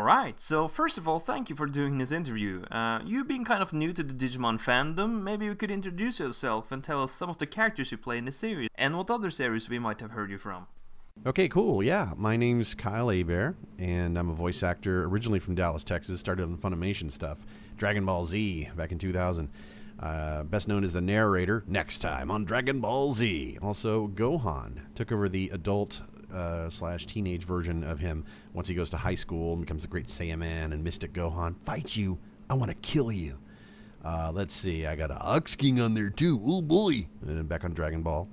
Alright, so first of all, thank you for doing this interview. You being kind of new to the Digimon fandom, maybe you could introduce yourself and tell us some of the characters you play in the series, and what other series we might have heard you from. Okay, cool. Yeah, my name's Kyle Hebert, and I'm a voice actor originally from Dallas, Texas. Started on Funimation stuff. Dragon Ball Z back in 2000. Best known as the narrator next time on Dragon Ball Z. Also, Gohan took over the adult / teenage version of him once he goes to high school and becomes the great Saiyaman and Mystic Gohan. Fight you! I want to kill you! Let's see, I got a Ox King on there too. Oh boy! And then back on Dragon Ball.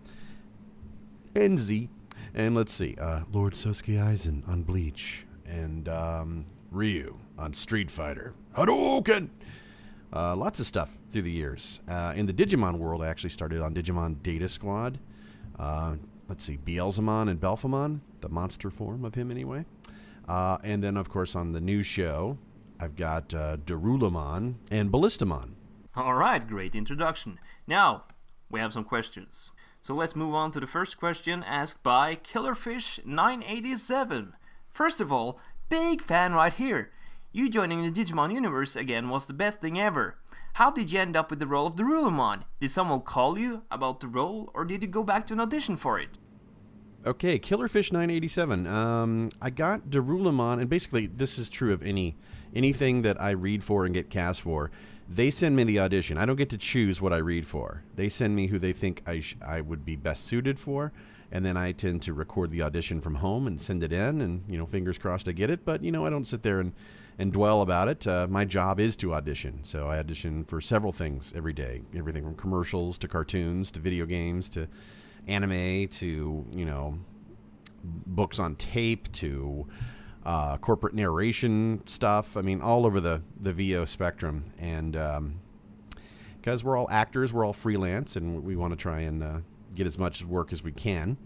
And Z. And let's see, Lord Sosuke Aizen on Bleach. And Ryu on Street Fighter. Hadouken! Lots of stuff through the years. In the Digimon world, I actually started on Digimon Data Squad. Let's see, Beelzemon and Belphemon, the monster form of him anyway. And then, of course, on the new show, I've got Darulamon and Ballistamon. Alright, great introduction. Now, we have some questions. So let's move on to the first question asked by Killerfish987. First of all, big fan right here. You joining the Digimon universe again was the best thing ever. How did you end up with the role of Darulamon? Did someone call you about the role, or did you go back to an audition for it? Okay, Killerfish987. I got Darulamon, and basically this is true of anything that I read for and get cast for. They send me the audition. I don't get to choose what I read for. They send me who they think I would be best suited for, and then I tend to record the audition from home and send it in, and fingers crossed I get it. But I don't sit there and dwell about it. My job is to audition, so I audition for several things every day. Everything from commercials to cartoons to video games to anime to books on tape to corporate narration stuff. I mean, all over the VO spectrum. And because we're all actors, we're all freelance, and we want to try and get as much work as we can.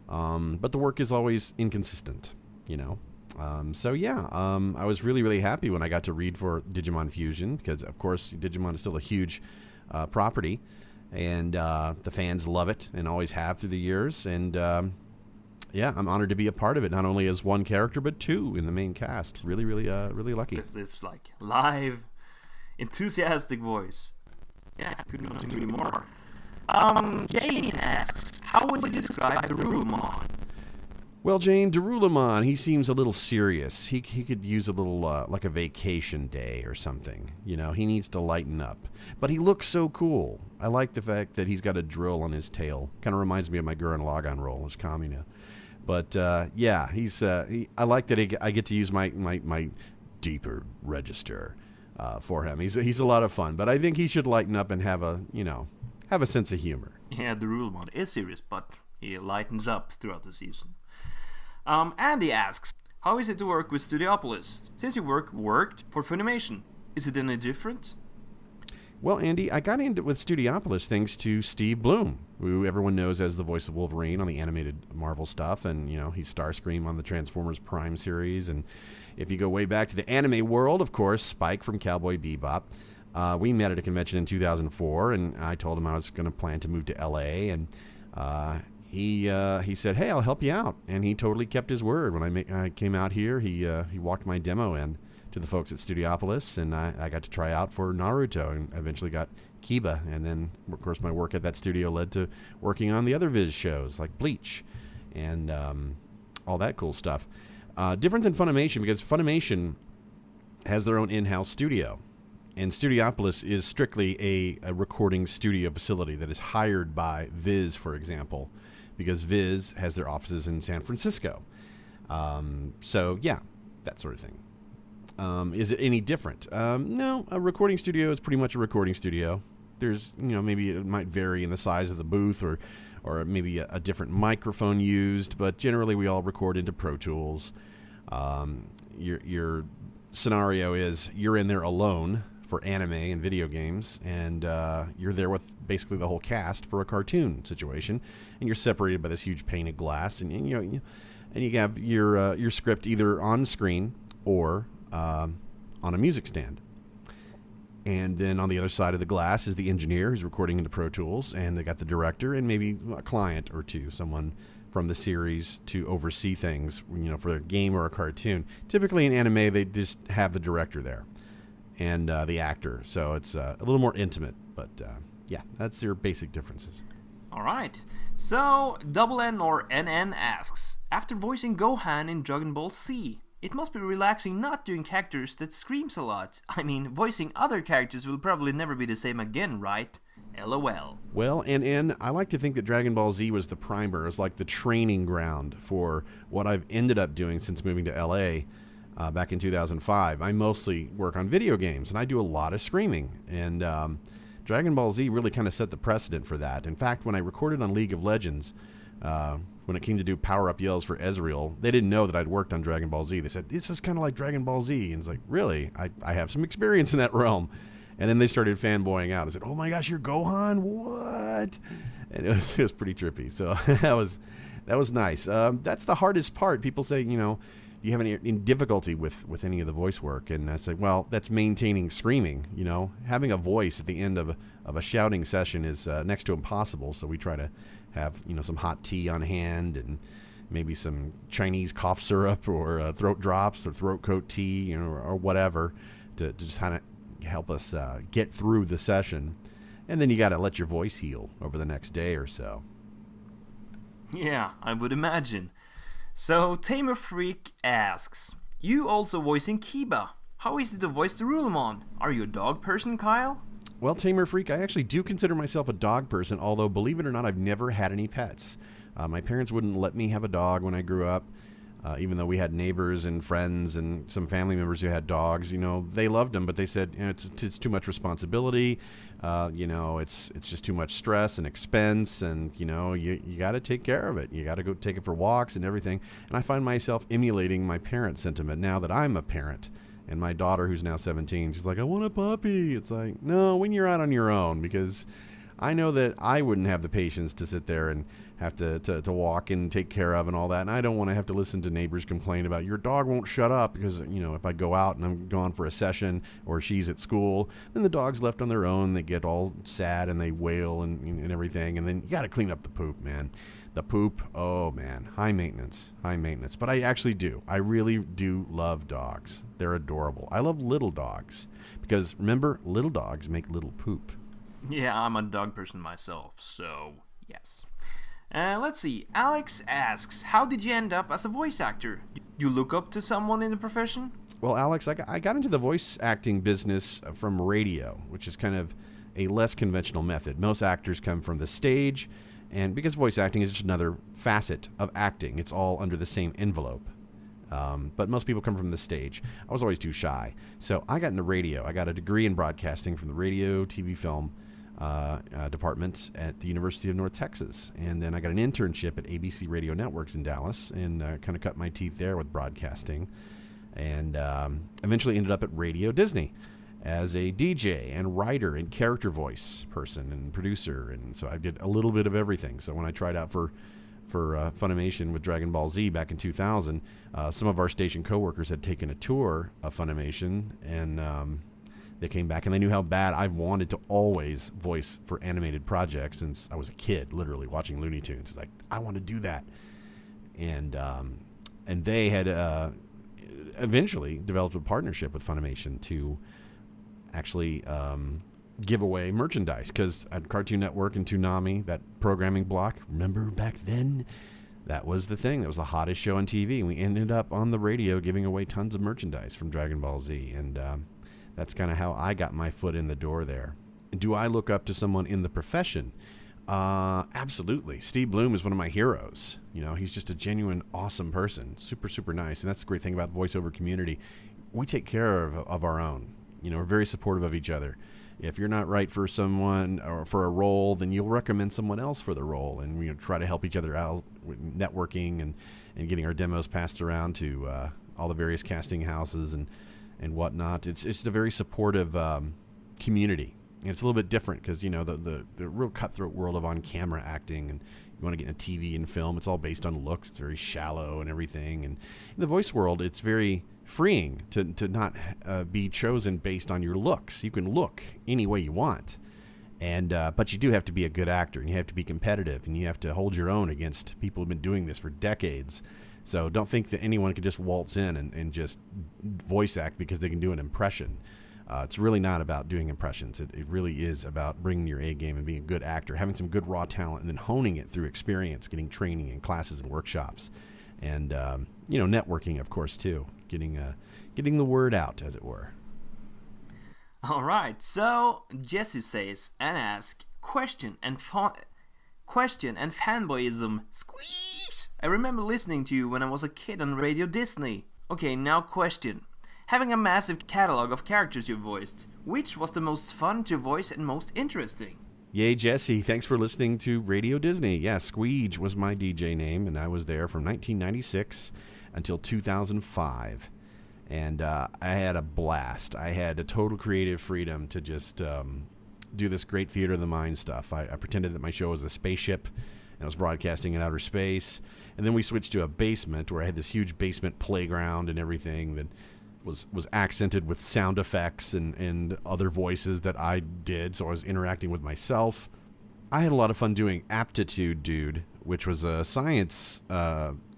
But the work is always inconsistent, So yeah, I was really, really happy when I got to read for Digimon Fusion because, of course, Digimon is still a huge property, and the fans love it and always have through the years. And yeah, I'm honored to be a part of it, not only as one character but two in the main cast. Really, really, really lucky. This like live, enthusiastic voice. Yeah, couldn't agree more. Jane asks, how would you describe Darulamon? Well, Jane, Darulamon, he seems a little serious. He could use a little, like a vacation day or something. He needs to lighten up. But he looks so cool. I like the fact that he's got a drill on his tail. Kind of reminds me of my Gurren Lagann role as Kamina. But, yeah, I like that I get to use my deeper register for him. He's a lot of fun. But I think he should lighten up and have a sense of humor. Yeah, Darulamon is serious, but he lightens up throughout the season. Andy asks, how is it to work with Studiopolis? Since you worked for Funimation, is it any different? Well, Andy, I got into with Studiopolis thanks to Steve Bloom, who everyone knows as the voice of Wolverine on the animated Marvel stuff, and he's Starscream on the Transformers Prime series. And if you go way back to the anime world, of course, Spike from Cowboy Bebop. We met at a convention in 2004, and I told him I was going to plan to move to LA, and he said, "Hey, I'll help you out," and he totally kept his word. When I came out here, he walked my demo in to the folks at Studiopolis, and I got to try out for Naruto, and eventually got Kiba, and then of course my work at that studio led to working on the other Viz shows like Bleach, and all that cool stuff. Different than Funimation because Funimation has their own in-house studio. And Studiopolis is strictly a recording studio facility that is hired by Viz, for example, because Viz has their offices in San Francisco. So, yeah, that sort of thing. Is it any different? No, a recording studio is pretty much a recording studio. There's, maybe it might vary in the size of the booth or maybe a different microphone used, but generally we all record into Pro Tools. Your scenario is you're in there alone for anime and video games, and you're there with basically the whole cast for a cartoon situation, and you're separated by this huge pane of glass, and you have your script either on screen or on a music stand. And then on the other side of the glass is the engineer who's recording into Pro Tools, and they got the director and maybe a client or two, someone from the series to oversee things, for a game or a cartoon. Typically in anime, they just have the director there and the actor, so it's a little more intimate. But yeah, that's your basic differences. All right. So, Double N or NN asks, after voicing Gohan in Dragon Ball Z, it must be relaxing not doing characters that screams a lot. I mean, voicing other characters will probably never be the same again, right? LOL. Well, and I like to think that Dragon Ball Z was the primer. It was like the training ground for what I've ended up doing since moving to LA back in 2005. I mostly work on video games, and I do a lot of screaming. And Dragon Ball Z really kind of set the precedent for that. In fact, when I recorded on League of Legends, when it came to do power-up yells for Ezreal, they didn't know that I'd worked on Dragon Ball Z. They said, this is kind of like Dragon Ball Z. And it's like, really? I have some experience in that realm. And then they started fanboying out. I said, oh my gosh, you're Gohan? What? And it was pretty trippy. So that was nice. That's the hardest part. People say, do you have any difficulty with any of the voice work? And I say, well, that's maintaining screaming. Having a voice at the end of a shouting session is next to impossible. So we try to have some hot tea on hand and maybe some Chinese cough syrup or throat drops or throat coat tea, or whatever to just kind of help us get through the session. And then you got to let your voice heal over the next day or so. Yeah, I would imagine. So, Tamer Freak asks, you also voicing Kiba. How is it to voice the Rulemon? Are you a dog person, Kyle? Well, Tamer Freak, I actually do consider myself a dog person, although, believe it or not, I've never had any pets. My parents wouldn't let me have a dog when I grew up. Even though we had neighbors and friends and some family members who had dogs, they loved them, but they said, it's too much responsibility. It's just too much stress and expense, and you got to take care of it. You got to go take it for walks and everything. And I find myself emulating my parents' sentiment now that I'm a parent. And my daughter, who's now 17, she's like, I want a puppy. It's like, no, when you're out on your own, because I know that I wouldn't have the patience to sit there and have to walk and take care of and all that. And I don't want to have to listen to neighbors complain about your dog won't shut up because, if I go out and I'm gone for a session or she's at school, then the dog's left on their own. They get all sad and they wail and everything. And then you got to clean up the poop, man. The poop, oh man, high maintenance. But I actually do. I really do love dogs. They're adorable. I love little dogs because remember, little dogs make little poop. Yeah, I'm a dog person myself, so yes. Let's see. Alex asks, how did you end up as a voice actor? Did you look up to someone in the profession? Well, Alex, I got into the voice acting business from radio, which is kind of a less conventional method. Most actors come from the stage, and because voice acting is just another facet of acting, it's all under the same envelope. But most people come from the stage. I was always too shy. So I got into radio. I got a degree in broadcasting from the radio, TV, film department at the University of North Texas. And then I got an internship at ABC Radio Networks in Dallas and kind of cut my teeth there with broadcasting. And eventually ended up at Radio Disney as a DJ and writer and character voice person and producer. And so I did a little bit of everything. So when I tried out for Funimation with Dragon Ball Z back in 2000, some of our station coworkers had taken a tour of Funimation, and they came back and they knew how bad I wanted to always voice for animated projects since I was a kid, literally watching Looney Tunes. It's like, I want to do that. And they had eventually developed a partnership with Funimation to actually give away merchandise, because at Cartoon Network and Toonami, that programming block, remember back then, that was the thing. That was the hottest show on TV. And we ended up on the radio giving away tons of merchandise from Dragon Ball Z. And that's kind of how I got my foot in the door there. And do I look up to someone in the profession? Absolutely. Steve Bloom is one of my heroes. He's just a genuine, awesome person. Super, super nice. And that's the great thing about the voiceover community. We take care of our own. We're very supportive of each other. If you're not right for someone or for a role, then you'll recommend someone else for the role. And we try to help each other out with networking and getting our demos passed around to all the various casting houses and whatnot. It's just a very supportive community. And it's a little bit different because, the real cutthroat world of on-camera acting, and you want to get into TV and film, it's all based on looks. It's very shallow and everything. And in the voice world, it's very freeing to not be chosen based on your looks. You can look any way you want. And but you do have to be a good actor, and you have to be competitive, and you have to hold your own against people who've been doing this for decades. So don't think that anyone can just waltz in and just voice act because they can do an impression. It's really not about doing impressions. It really is about bringing your A game and being a good actor, having some good raw talent, and then honing it through experience, getting training in classes and workshops, and networking, of course, too, getting the word out, as it were. All right, so Jesse says and asks, question and fanboyism. Squeeze! I remember listening to you when I was a kid on Radio Disney. Okay, now question. Having a massive catalog of characters you voiced, which was the most fun to voice and most interesting? Yay, Jesse, thanks for listening to Radio Disney. Yeah, Squeege was my DJ name, and I was there from 1996 until 2005. And I had a blast. I had a total creative freedom to just do this great theater of the mind stuff. I pretended that my show was a spaceship, and I was broadcasting in outer space. And then we switched to a basement where I had this huge basement playground and everything that was accented with sound effects and other voices that I did. So I was interacting with myself. I had a lot of fun doing Aptitude Dude, which was a science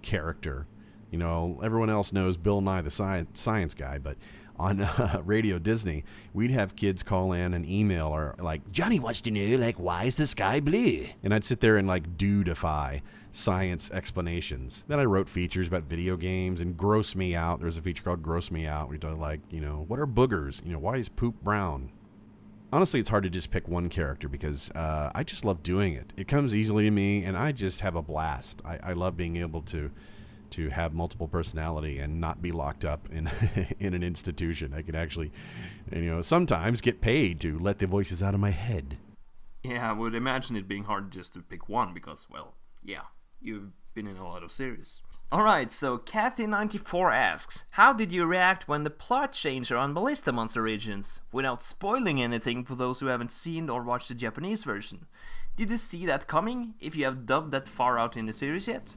character. You know, everyone else knows Bill Nye the Science Guy, but on Radio Disney, we'd have kids call in and email or like, Johnny wants to know, like, why is the sky blue? And I'd sit there and like dudeify science explanations. Then I wrote features about video games and Gross Me Out. There's a feature called Gross Me Out. We did like, what are boogers? Why is poop brown? Honestly, it's hard to just pick one character because I just love doing it. It comes easily to me, and I just have a blast. I love being able to have multiple personality and not be locked up in in an institution. I can actually, sometimes get paid to let the voices out of my head. Yeah, I would imagine it being hard just to pick one because, well, yeah, you've been in a lot of series. Alright, so Kathy94 asks, how did you react when the plot changed around Ballistamon's origins? Without spoiling anything for those who haven't seen or watched the Japanese version. Did you see that coming, if you have dubbed that far out in the series yet?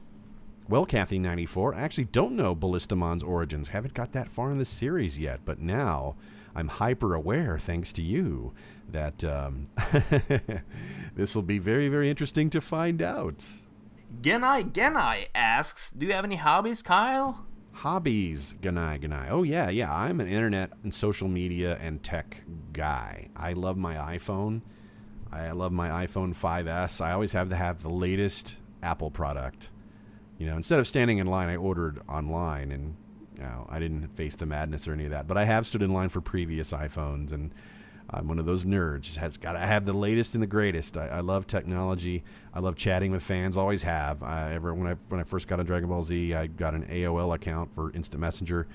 Well, Kathy94, I actually don't know Ballistamon's origins. Haven't got that far in the series yet, but now I'm hyper aware, thanks to you, that this will be very, very interesting to find out. Genai asks, do you have any hobbies, Kyle? Hobbies, Genai. Oh, yeah. I'm an internet and social media and tech guy. I love my iPhone. I love my iPhone 5S. I always have to have the latest Apple product. Instead of standing in line, I ordered online, and I didn't face the madness or any of that. But I have stood in line for previous iPhones, and I'm one of those nerds. Has got to have the latest and the greatest. I love technology. I love chatting with fans. Always have. When I first got on Dragon Ball Z, I got an AOL account for Instant Messenger.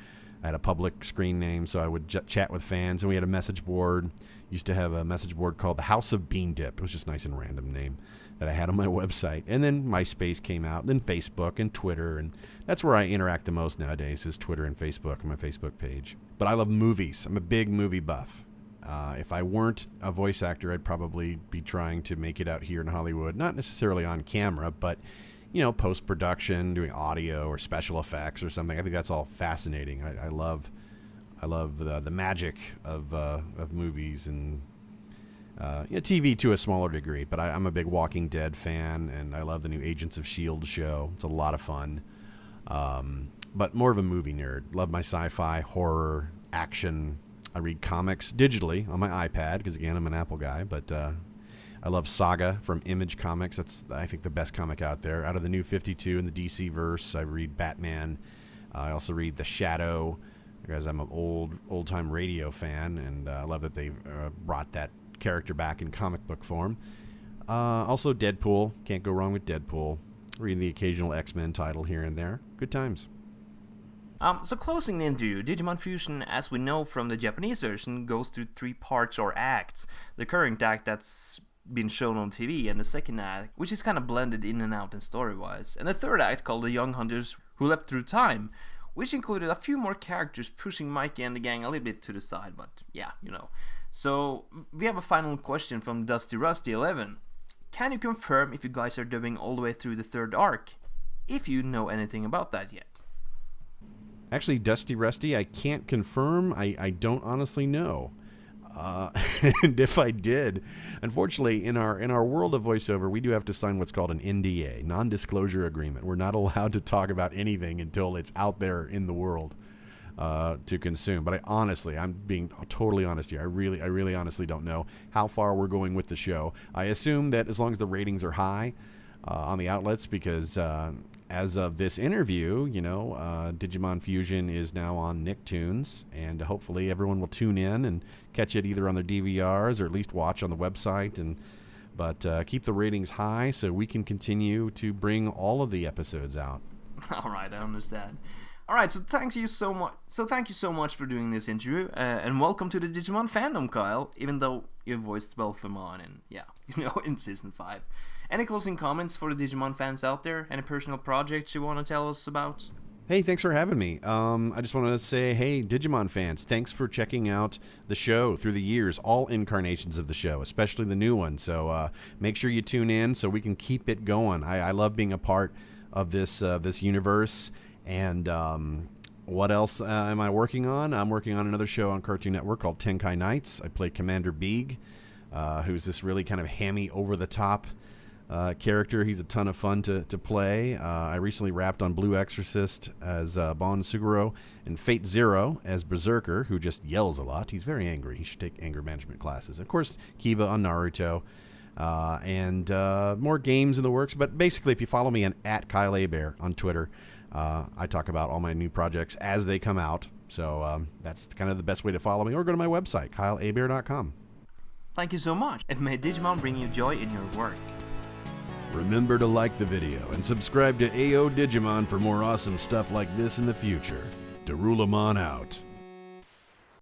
I had a public screen name, so I would chat with fans, and we had a message board. Used to have a message board called the House of Bean Dip. It was just a nice and random name that I had on my website. And then MySpace came out, then Facebook and Twitter, and that's where I interact the most nowadays is Twitter and Facebook on my Facebook page. But I love movies. I'm a big movie buff. If I weren't a voice actor, I'd probably be trying to make it out here in Hollywood, not necessarily on camera, but post-production, doing audio or special effects or something. I think that's all fascinating. I love the magic of movies and TV to a smaller degree. But I'm a big Walking Dead fan, and I love the new Agents of S.H.I.E.L.D. show. It's a lot of fun. But more of a movie nerd. Love my sci-fi, horror, action. I read comics digitally on my iPad because, again, I'm an Apple guy. But I love Saga from Image Comics. That's, I think, the best comic out there. Out of the New 52 and the DC verse, I read Batman. I also read The Shadow because I'm an old-time radio fan, and I love that they brought that character back in comic book form. Also Deadpool. Can't go wrong with Deadpool. Reading the occasional X-Men title here and there. Good times. So closing the interview, Digimon Fusion, as we know from the Japanese version, goes through 3 parts or acts. The current act that's been shown on TV, and the second act, which is kind of blended in and out in story-wise. And the third act, called The Young Hunters Who Leapt Through Time, which included a few more characters pushing Mikey and the gang a little bit to the side, but yeah, So, we have a final question from Dusty Rusty 11. Can you confirm if you guys are dubbing all the way through the third arc? If you know anything about that yet. Actually, Dusty Rusty, I can't confirm. I don't honestly know. And if I did, unfortunately, in our world of voiceover, we do have to sign what's called an NDA, non-disclosure agreement. We're not allowed to talk about anything until it's out there in the world to consume. But I'm being totally honest here. I really honestly don't know how far we're going with the show. I assume that as long as the ratings are high on the outlets, because as of this interview, Digimon Fusion is now on Nicktoons, and hopefully everyone will tune in and catch it either on their DVRs or at least watch on the website. But keep the ratings high so we can continue to bring all of the episodes out. All right, I understand. All right, so thank you so much for doing this interview, and welcome to the Digimon fandom, Kyle. Even though you voiced Belphemon in season 5. Any closing comments for the Digimon fans out there? Any personal projects you want to tell us about? Hey, thanks for having me. I just wanted to say, hey, Digimon fans, thanks for checking out the show through the years, all incarnations of the show, especially the new one. So make sure you tune in so we can keep it going. I love being a part of this universe. And what else am I working on? I'm working on another show on Cartoon Network called Tenkai Knights. I play Commander Beeg, who's this really kind of hammy, over-the-top character. He's a ton of fun to play. I recently wrapped on Blue Exorcist as Bon Suguro and Fate Zero as Berserker, who just yells a lot. He's very angry. He should take anger management classes. Of course, Kiba on Naruto. And more games in the works. But basically, if you follow me at Kyle Hebert on Twitter, I talk about all my new projects as they come out. So that's kind of the best way to follow me. Or go to my website, kylehebert.com. Thank you so much, and may Digimon bring you joy in your work. Remember to like the video and subscribe to AODigimon for more awesome stuff like this in the future. Darulamon out.